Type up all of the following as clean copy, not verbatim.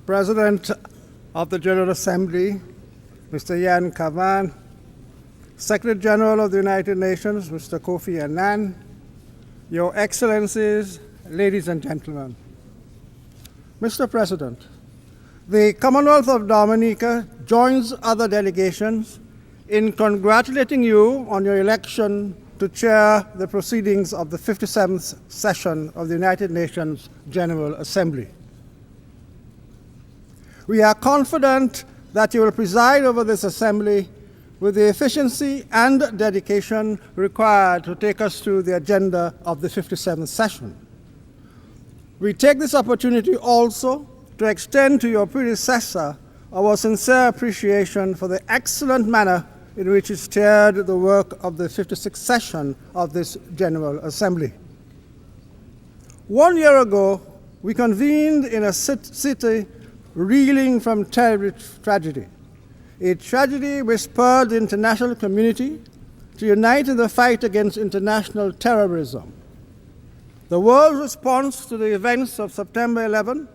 President of the General Assembly, Mr. Yan Kavan, Secretary General of the United Nations, Mr. Kofi Annan, Your Excellencies, ladies and gentlemen. Mr. President, the Commonwealth of Dominica joins other delegations in congratulating you on your election to chair the proceedings of the 57th session of the United Nations General Assembly. We are confident that you will preside over this assembly with the efficiency and dedication required to take us through the agenda of the 57th session. We take this opportunity also to extend to your predecessor our sincere appreciation for the excellent manner in which he steered the work of the 56th session of this General Assembly. 1 year ago, we convened in a city reeling from terrible tragedy, a tragedy which spurred the international community to unite in the fight against international terrorism. The world's response to the events of September 11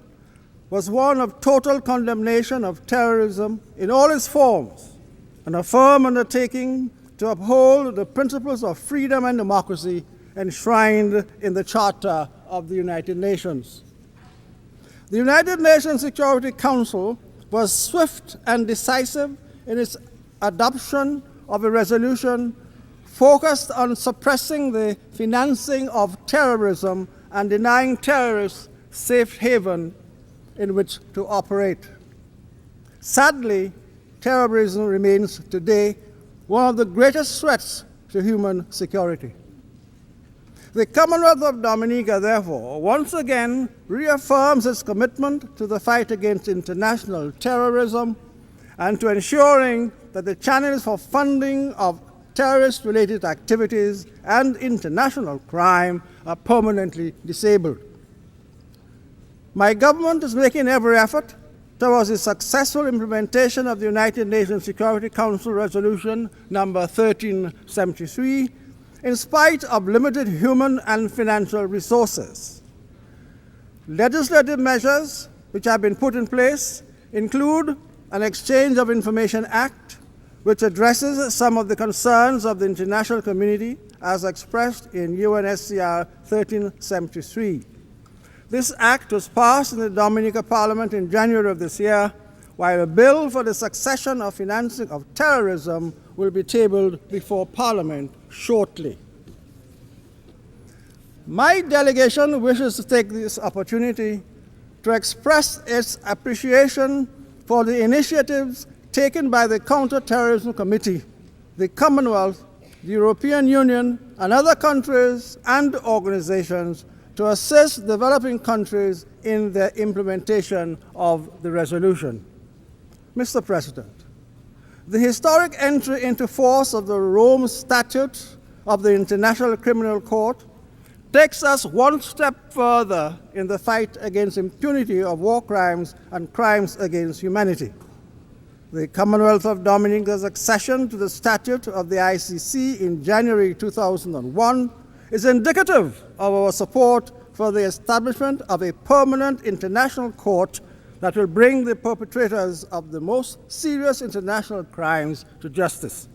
was one of total condemnation of terrorism in all its forms, and a firm undertaking to uphold the principles of freedom and democracy enshrined in the Charter of the United Nations. The United Nations Security Council was swift and decisive in its adoption of a resolution focused on suppressing the financing of terrorism and denying terrorists safe haven in which to operate. Sadly, terrorism remains today one of the greatest threats to human security. The Commonwealth of Dominica, therefore, once again reaffirms its commitment to the fight against international terrorism and to ensuring that the channels for funding of terrorist-related activities and international crime are permanently disabled. My government is making every effort towards the successful implementation of the United Nations Security Council Resolution number 1373, in spite of limited human and financial resources. Legislative measures which have been put in place include an Exchange of Information Act, which addresses some of the concerns of the international community as expressed in UNSCR 1373. This act was passed in the Dominica Parliament in January of this year, while a bill for the succession of financing of terrorism will be tabled before Parliament shortly. My delegation wishes to take this opportunity to express its appreciation for the initiatives taken by the Counter-Terrorism Committee, the Commonwealth, the European Union, and other countries and organizations to assist developing countries in the implementation of the resolution. Mr. President, the historic entry into force of the Rome Statute of the International Criminal Court takes us one step further in the fight against impunity of war crimes and crimes against humanity. The Commonwealth of Dominica's accession to the statute of the ICC in January 2001 is indicative of our support for the establishment of a permanent international court that will bring the perpetrators of the most serious international crimes to justice.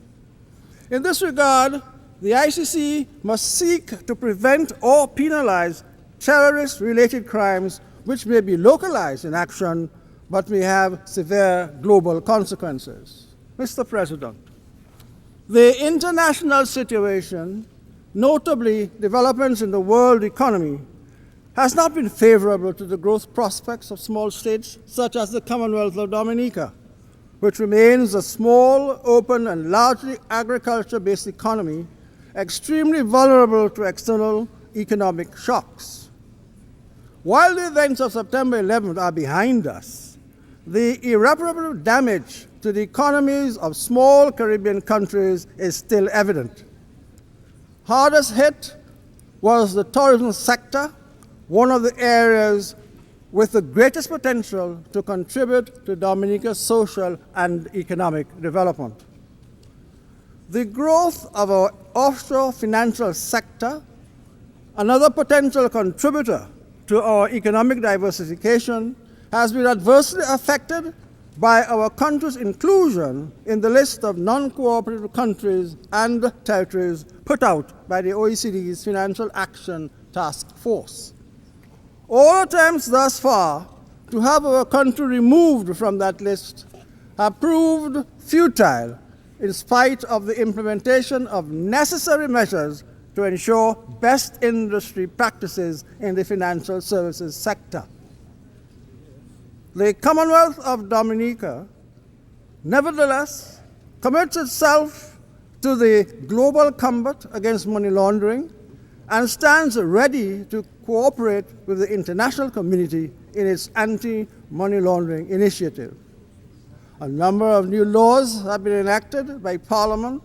In this regard, the ICC must seek to prevent or penalize terrorist-related crimes which may be localized in action but may have severe global consequences. Mr. President, the international situation, notably developments in the world economy, has not been favorable to the growth prospects of small states such as the Commonwealth of Dominica, which remains a small, open, and largely agriculture-based economy, extremely vulnerable to external economic shocks. While the events of September 11 are behind us, the irreparable damage to the economies of small Caribbean countries is still evident. Hardest hit was the tourism sector, one of the areas with the greatest potential to contribute to Dominica's social and economic development. The growth of our offshore financial sector, another potential contributor to our economic diversification, has been adversely affected by our country's inclusion in the list of non-cooperative countries and territories put out by the OECD's Financial Action Task Force. All attempts thus far to have our country removed from that list have proved futile in spite of the implementation of necessary measures to ensure best industry practices in the financial services sector. The Commonwealth of Dominica, nevertheless, commits itself to the global combat against money laundering and stands ready to cooperate with the international community in its anti-money laundering initiative. A number of new laws have been enacted by Parliament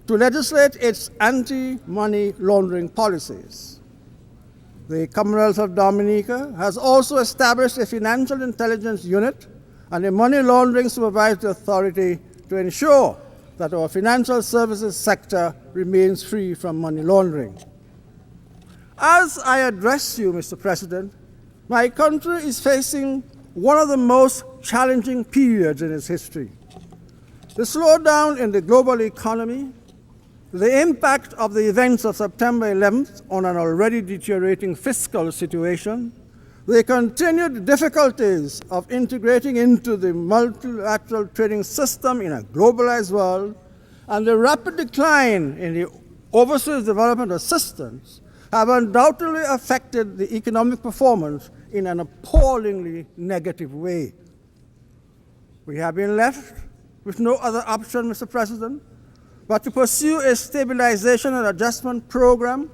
to legislate its anti-money laundering policies. The Commonwealth of Dominica has also established a financial intelligence unit and a money laundering supervisory authority to ensure that our financial services sector remains free from money laundering. As I address you, Mr. President, my country is facing one of the most challenging periods in its history. The slowdown in the global economy, the impact of the events of September 11th on an already deteriorating fiscal situation, the continued difficulties of integrating into the multilateral trading system in a globalized world, and the rapid decline in the overseas development assistance have undoubtedly affected the economic performance in an appallingly negative way. We have been left with no other option, Mr. President, but to pursue a stabilization and adjustment program,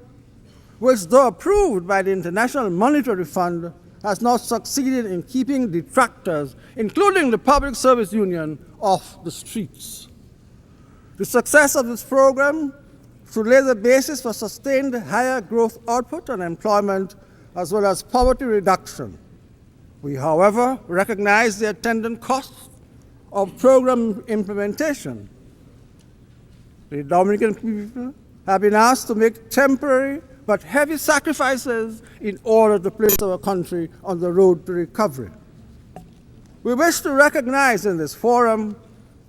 which, though approved by the International Monetary Fund, has not succeeded in keeping detractors, including the Public Service Union, off the streets. The success of this program should lay the basis for sustained higher growth output and employment, as well as poverty reduction. We, however, recognize the attendant costs of program implementation. The Dominican people have been asked to make temporary but heavy sacrifices in order to place our country on the road to recovery. We wish to recognize in this forum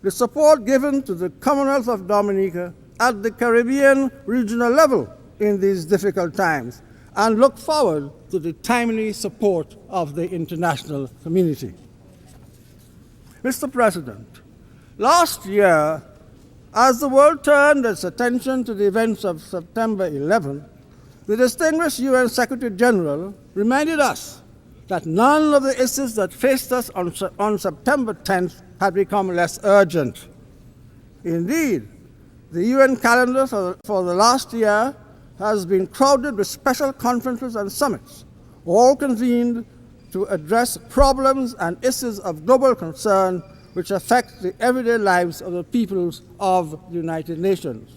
the support given to the Commonwealth of Dominica at the Caribbean regional level in these difficult times, and look forward to the timely support of the international community. Mr. President, last year, as the world turned its attention to the events of September 11, the distinguished UN Secretary General reminded us that none of the issues that faced us on September 10th had become less urgent. Indeed, the UN calendar for the last year has been crowded with special conferences and summits, all convened to address problems and issues of global concern which affect the everyday lives of the peoples of the United Nations.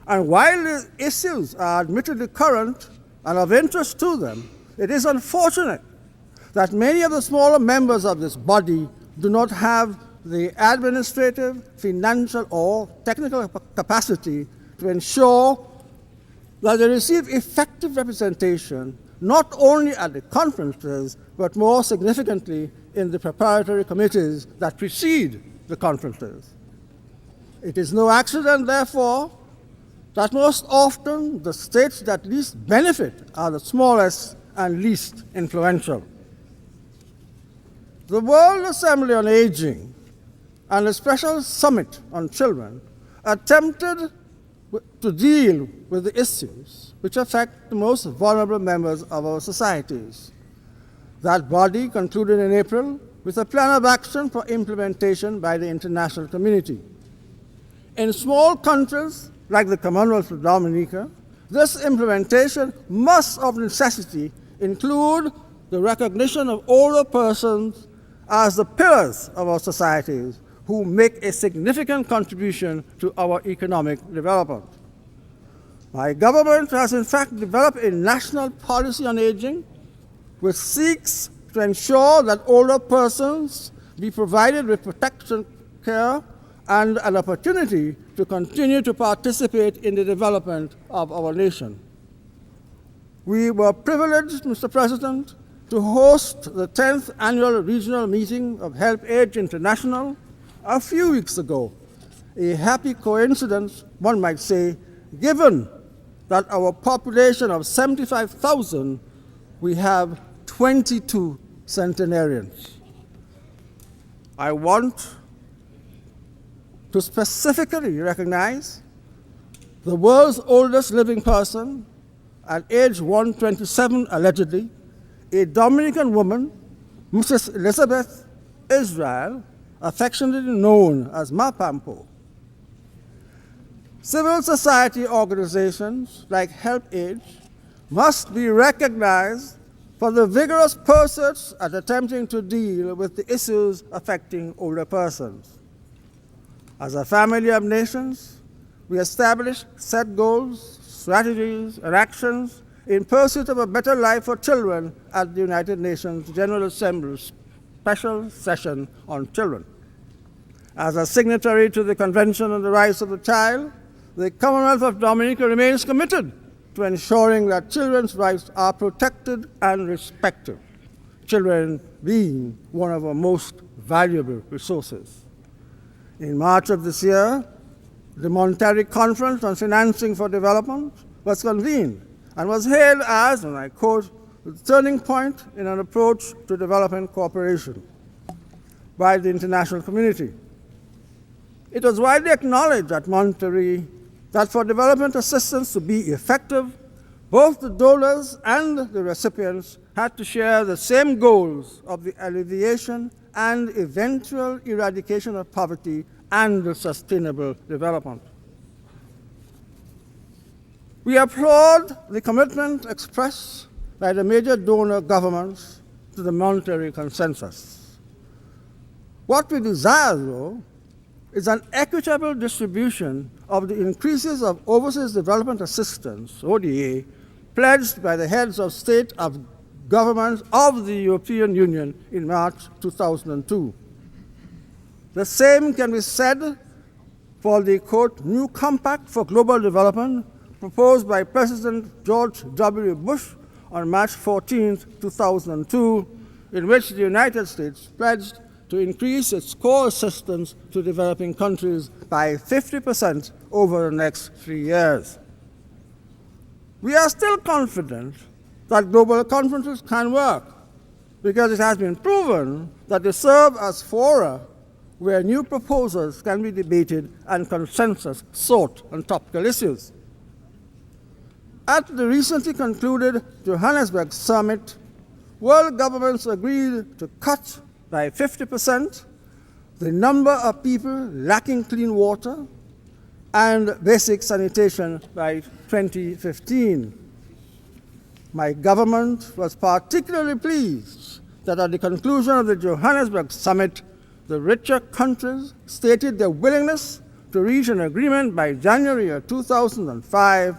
And while the issues are admittedly current and of interest to them, it is unfortunate that many of the smaller members of this body do not have the administrative, financial, or technical capacity to ensure that they receive effective representation not only at the conferences, but more significantly in the preparatory committees that precede the conferences. It is no accident, therefore, that most often the states that least benefit are the smallest and least influential. The World Assembly on Aging and the Special Summit on Children attempted to deal with the issues which affect the most vulnerable members of our societies. That body concluded in April with a plan of action for implementation by the international community. In small countries like the Commonwealth of Dominica, this implementation must of necessity include the recognition of older persons as the pillars of our societies who make a significant contribution to our economic development. My government has in fact developed a national policy on aging which seeks to ensure that older persons be provided with protection, care, and an opportunity to continue to participate in the development of our nation. We were privileged, Mr. President, to host the 10th annual regional meeting of HelpAge International a few weeks ago. A happy coincidence, one might say, given that our population of 75,000, we have 22 centenarians. I want to specifically recognize the world's oldest living person, at age 127 allegedly, a Dominican woman, Mrs. Elizabeth Israel, affectionately known as Mapampo. Civil society organizations like HelpAge must be recognized for the vigorous pursuits at attempting to deal with the issues affecting older persons. As a family of nations, we establish set goals, strategies, and actions in pursuit of a better life for children at the United Nations General Assembly's special session on children. As a signatory to the Convention on the Rights of the Child, the Commonwealth of Dominica remains committed to ensuring that children's rights are protected and respected, children being one of our most valuable resources. In March of this year, the Monterrey Conference on Financing for Development was convened and was hailed as, and I quote, the turning point in an approach to development cooperation by the international community. It was widely acknowledged at Monterrey that for development assistance to be effective, both the donors and the recipients had to share the same goals of the alleviation and eventual eradication of poverty and sustainable development. We applaud the commitment expressed by the major donor governments to the Monterrey Consensus. What we desire, though, is an equitable distribution of the increases of overseas development assistance, ODA, pledged by the heads of state of governments of the European Union in March 2002. The same can be said for the, quote, new compact for global development proposed by President George W. Bush on March 14, 2002, in which the United States pledged to increase its core assistance to developing countries by 50% over the next 3 years. We are still confident that global conferences can work because it has been proven that they serve as fora where new proposals can be debated and consensus sought on topical issues. At the recently concluded Johannesburg summit, world governments agreed to cut by 50% the number of people lacking clean water and basic sanitation by 2015. My government was particularly pleased that at the conclusion of the Johannesburg summit, the richer countries stated their willingness to reach an agreement by January of 2005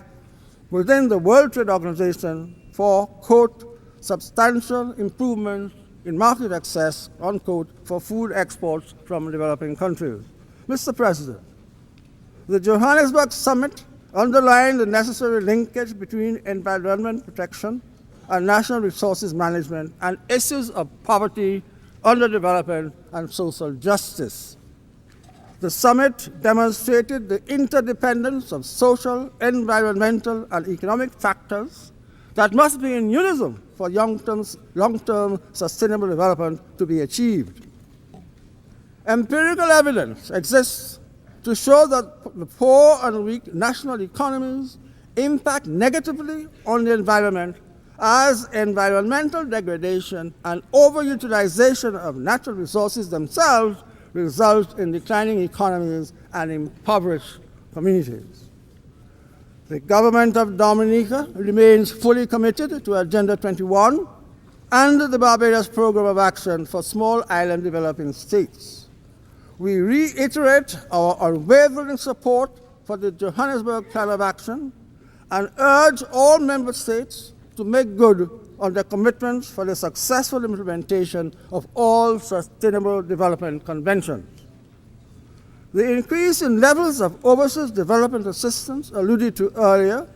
within the World Trade Organization for, quote, substantial improvements in market access, unquote, for food exports from developing countries. Mr. President, the Johannesburg summit underlined the necessary linkage between environment protection and national resources management and issues of poverty, underdevelopment, and social justice. The summit demonstrated the interdependence of social, environmental, and economic factors that must be in unison for long-term sustainable development to be achieved. Empirical evidence exists to show that the poor and weak national economies impact negatively on the environment as environmental degradation and overutilization of natural resources themselves result in declining economies and impoverished communities. The government of Dominica remains fully committed to Agenda 21 and the Barbados Program of Action for Small Island Developing States. We reiterate our unwavering support for the Johannesburg Plan of Action and urge all member states to make good on their commitments for the successful implementation of all Sustainable Development Conventions. The increase in levels of overseas development assistance alluded to earlier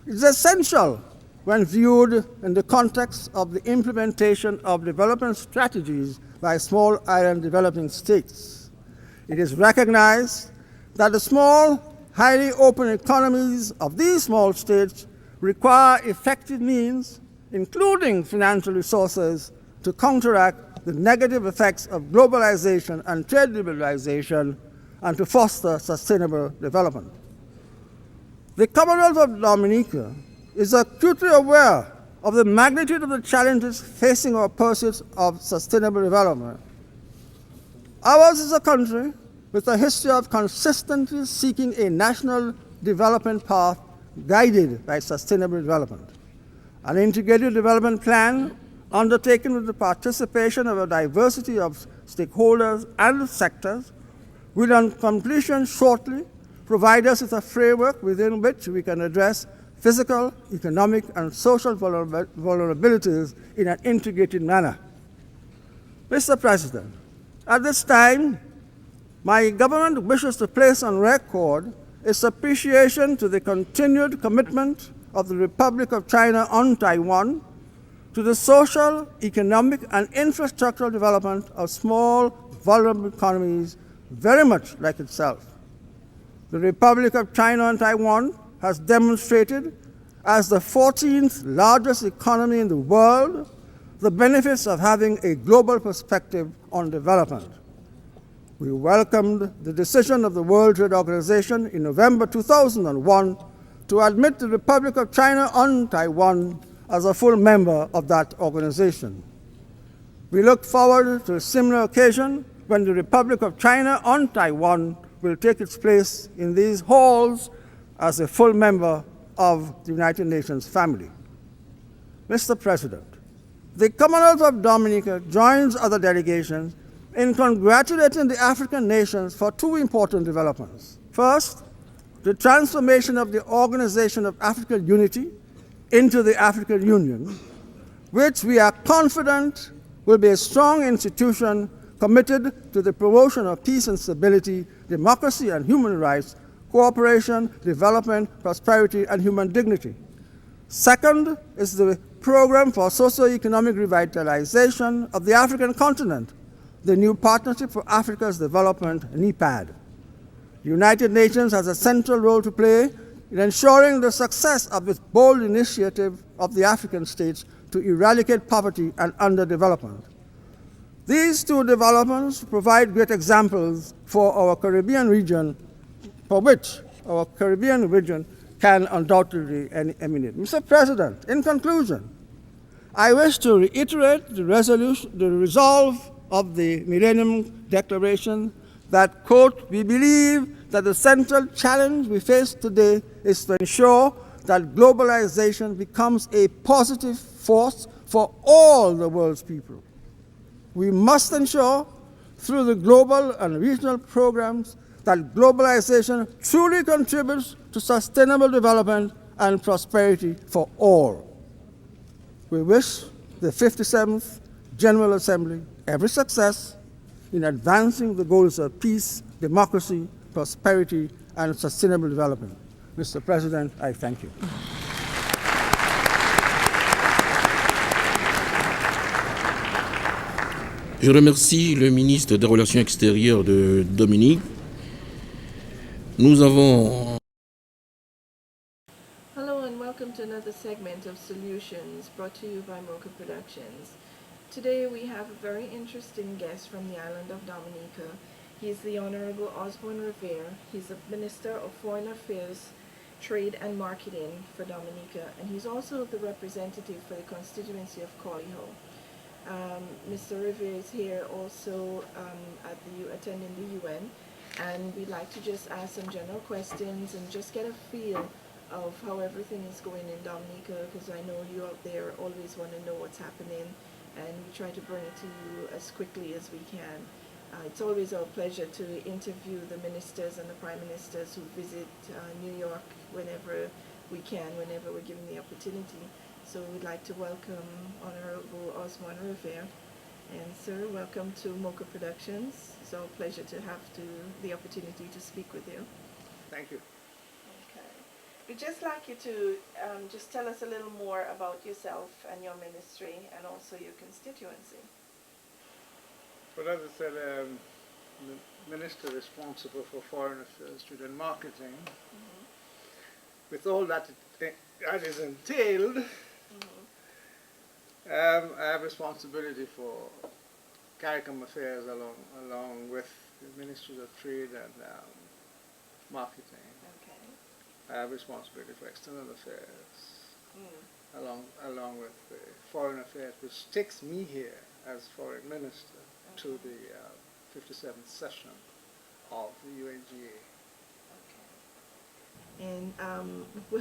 is essential when viewed in the context of the implementation of development strategies by small island developing states. It is recognized that the small, highly open economies of these small states require effective means, including financial resources, to counteract the negative effects of globalization and trade liberalization and to foster sustainable development. The Commonwealth of Dominica is acutely aware of the magnitude of the challenges facing our pursuits of sustainable development. Ours is a country with a history of consistently seeking a national development path guided by sustainable development. An integrated development plan undertaken with the participation of a diversity of stakeholders and sectors will, on completion shortly, provide us with a framework within which we can address physical, economic, and social vulnerabilities in an integrated manner. Mr. President, at this time, my government wishes to place on record its appreciation to the continued commitment of the Republic of China on Taiwan to the social, economic, and infrastructural development of small, vulnerable economies very much like itself. The Republic of China on Taiwan has demonstrated, as the 14th largest economy in the world, the benefits of having a global perspective on development. We welcomed the decision of the World Trade Organization in November 2001 to admit the Republic of China on Taiwan as a full member of that organization. We look forward to a similar occasion when the Republic of China on Taiwan will take its place in these halls as a full member of the United Nations family. Mr. President, the Commonwealth of Dominica joins other delegations in congratulating the African nations for two important developments. First, the transformation of the Organization of African Unity into the African Union, which we are confident will be a strong institution committed to the promotion of peace and stability, democracy and human rights, cooperation, development, prosperity, and human dignity. Second is the Program for Socio-Economic Revitalization of the African Continent, the new Partnership for Africa's Development, NEPAD. The United Nations has a central role to play in ensuring the success of this bold initiative of the African states to eradicate poverty and underdevelopment. These two developments provide great examples for our Caribbean region, for which our Caribbean region can undoubtedly emanate. Mr. President, in conclusion, I wish to reiterate the resolve of the Millennium Declaration that, quote, we believe that the central challenge we face today is to ensure that globalization becomes a positive force for all the world's people. We must ensure through the global and regional programs that globalization truly contributes to sustainable development and prosperity for all. We wish the 57th General Assembly every success in advancing the goals of peace, democracy, prosperity, and sustainable development. Mr. President, I thank you. Je remercie le ministre des Relations extérieures de Dominique. Nous avons... Hello and welcome to another segment of Solutions brought to you by Mocha Productions. Today we have a very interesting guest from the island of Dominica. He is the Honorable Osbourne Riviere. He's the Minister of Foreign Affairs, Trade and Marketing for Dominica, and he's also the representative for the constituency of Colliho. Mr. Riviere is here also attending the UN, and we'd like to just ask some general questions and just get a feel of how everything is going in Dominica, because I know you out there always want to know what's happening, and we try to bring it to you as quickly as we can. It's always our pleasure to interview the ministers and the prime ministers who visit New York whenever we can, whenever we're given the opportunity. So we'd like to welcome Honorable Osbourne Riviere. And sir, welcome to Mocha Productions. It's our pleasure to have the opportunity to speak with you. Thank you. Okay. We'd just like you to just tell us a little more about yourself and your ministry and also your constituency. Well, as I said, the minister responsible for foreign affairs, trade and marketing, with all that that is entailed, I have responsibility for CARICOM affairs along with the Ministries of Trade and Marketing. Okay. I have responsibility for external affairs, along with foreign affairs, which takes me here as foreign minister to the 57th session of the UNGA. And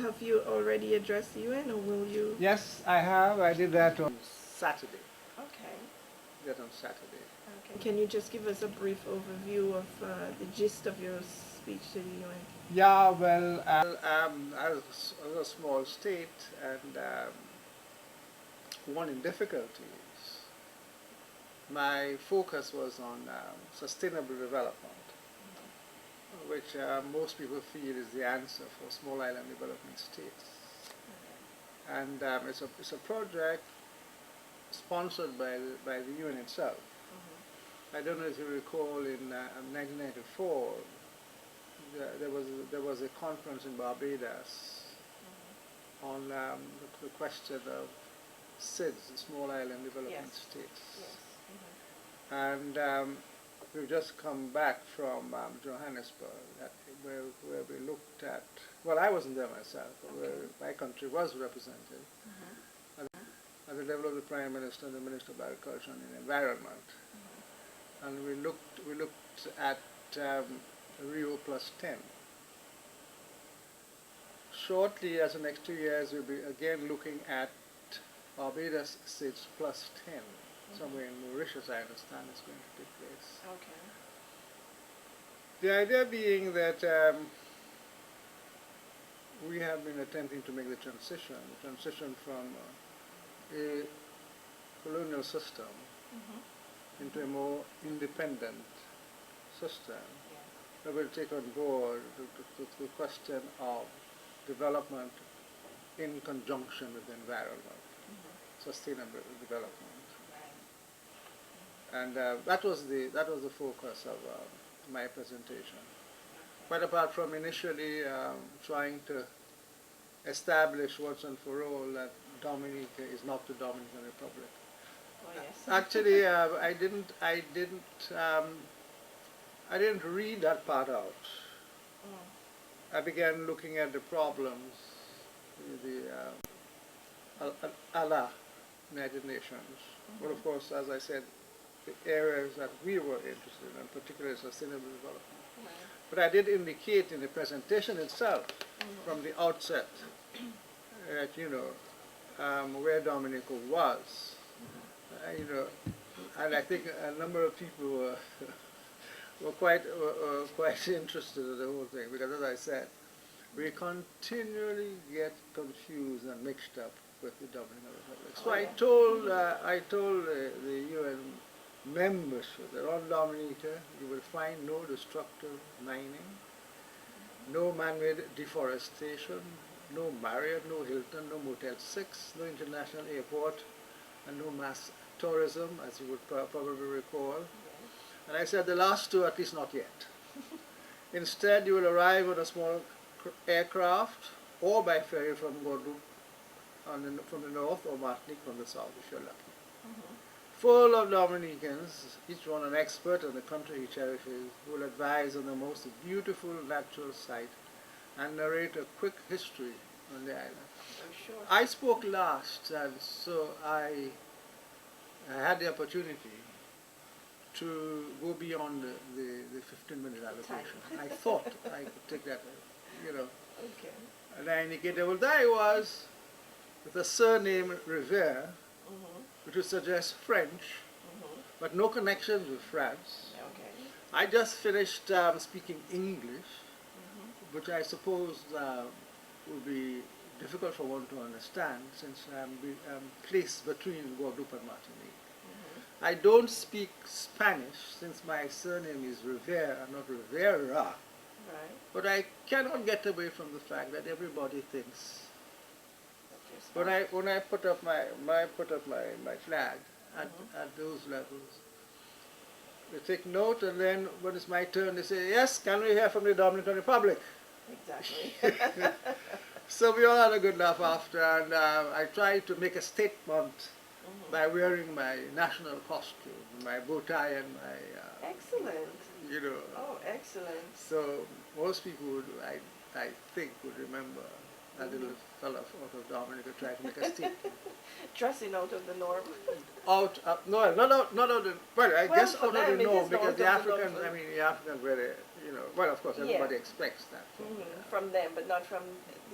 have you already addressed the UN, or will you? Yes, I have. I did that on Saturday. Okay. That on Saturday. Okay. Can you just give us a brief overview of the gist of your speech to the UN? Yeah, well, as a small state and one in difficulties, my focus was on sustainable development, which most people feel is the answer for small island development states. And it's a project sponsored by the UN itself. I don't know if you recall in 1994, there was a conference in Barbados on the question of SIDS, the Small Island Development States. Yes. And we've just come back from Johannesburg, where we looked at, well, I wasn't there myself, but where my country was represented at the level of the Prime Minister and the Minister of Agriculture and Environment. And we looked at Rio Plus 10. Shortly, as the next 2 years, we'll be again looking at Barbados SIDS Plus 10. Somewhere in Mauritius, I understand, is going to take place. Okay. The idea being that we have been attempting to make the transition from a colonial system into a more independent system that will take on board the question of development in conjunction with the environment, sustainable development. And that was the focus of my presentation. Quite apart from initially trying to establish once and for all that Dominica is not the Dominican Republic. Oh, yes. Actually, I didn't read that part out. I began looking at the problems, a la United Nations. Well, of course, as I said, the areas that we were interested in, particularly sustainable development. Right. But I did indicate in the presentation itself, from the outset, that where Dominica was, and I think a number of people were quite interested in the whole thing, because as I said, we continually get confused and mixed up with the Dominican Republic. So I told the UN membership that on Dominica you will find no destructive mining, no man-made deforestation, no Marriott, no Hilton, no Motel 6, no international airport, and no mass tourism, as you would probably recall. And I said the last two, at least not yet. Instead, you will arrive on a small aircraft or by ferry from Guadeloupe from the north, or Martinique from the south, if you're lucky. Full of Dominicans, each one an expert on the country he cherishes, who will advise on the most beautiful natural site and narrate a quick history on the island. Sure. I spoke last, and so I had the opportunity to go beyond the 15-minute allocation. I thought I could take that, Okay. And I indicated, well, there I was, with a surname Riviere, which would suggest French, but no connections with France. Okay. I just finished speaking English, which I suppose would be difficult for one to understand, since I'm placed between Guadeloupe and Martinique. I don't speak Spanish, since my surname is Riviere and not Rivera, Right. But I cannot get away from the fact that everybody thinks That you're when I put up my flag at those levels, they take note, and then when it's my turn, they say, "Yes, can we hear from the Dominican Republic?" Exactly. So we all had a good laugh after, and I tried to make a statement by wearing my national costume, my bow tie and my, Excellent. you know. Oh, excellent. So most people would, I think, would remember that little fella out of Dominica trying to make a statement. Dressing out of the norm. No, not out of, well, I Well, guess for out of them the it norm, is because out the of the norm, Africans, but- I mean, the Africans really, you know, well, of course, Yeah. everybody expects that. From them, but not from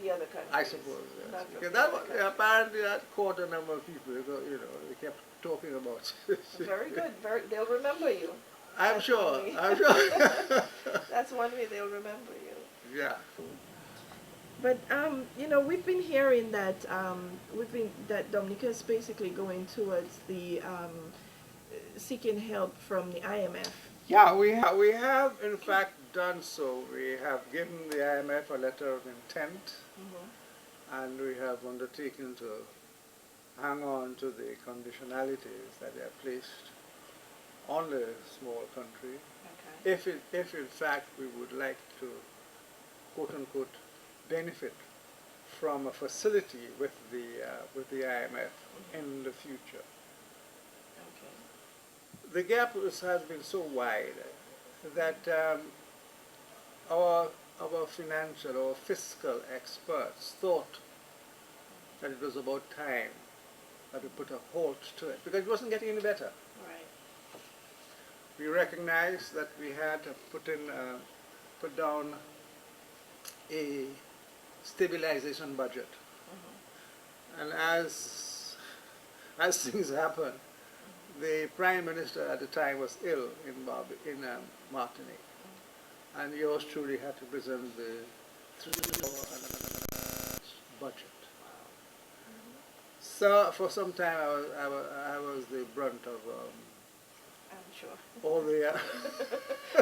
the other countries. I suppose, yes. Not from Because the that other was, countries. apparently that caught a number of people, you know, they kept talking about it. Very good. They'll remember you. I'm That's sure, one way. I'm sure. That's one way they'll remember you. Yeah. But you know, we've been hearing that that Dominica is basically going towards the seeking help from the IMF. Yeah, we have in fact done so. We have given the IMF a letter of intent, and we have undertaken to hang on to the conditionalities that are placed on the small country, Okay. if in fact we would like to, quote unquote, benefit from a facility with the IMF in the future. Okay. The gap has been so wide that our financial or fiscal experts thought that it was about time that we put a halt to it, because it wasn't getting any better. Right. We recognized that we had to put down a stabilization budget, and as things happened, the Prime Minister at the time was ill in Martinique, and yours truly had to present the 3-hour budget. So for some time I was the brunt of I'm sure. all the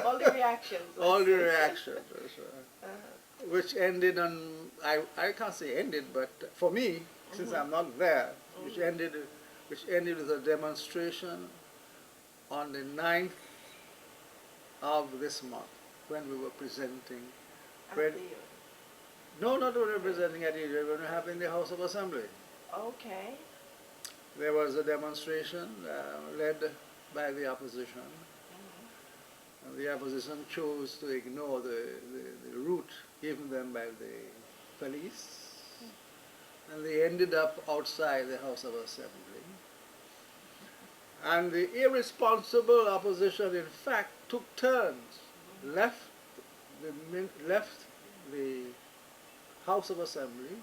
All the reactions. all let's the say. reactions, which ended on, I can't say ended, but for me, since I'm not there, which ended with a demonstration on the 9th of this month, when we were presenting, At when, the- no, not when we were presenting at Egypt, when we were having the House of Assembly. Okay. There was a demonstration led by the opposition, and the opposition chose to ignore the route given them by the police, and they ended up outside the House of Assembly. And the irresponsible opposition, in fact, took turns, left the House of Assembly,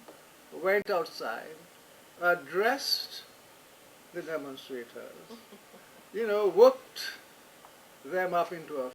went outside, addressed the demonstrators, you know, worked them up into a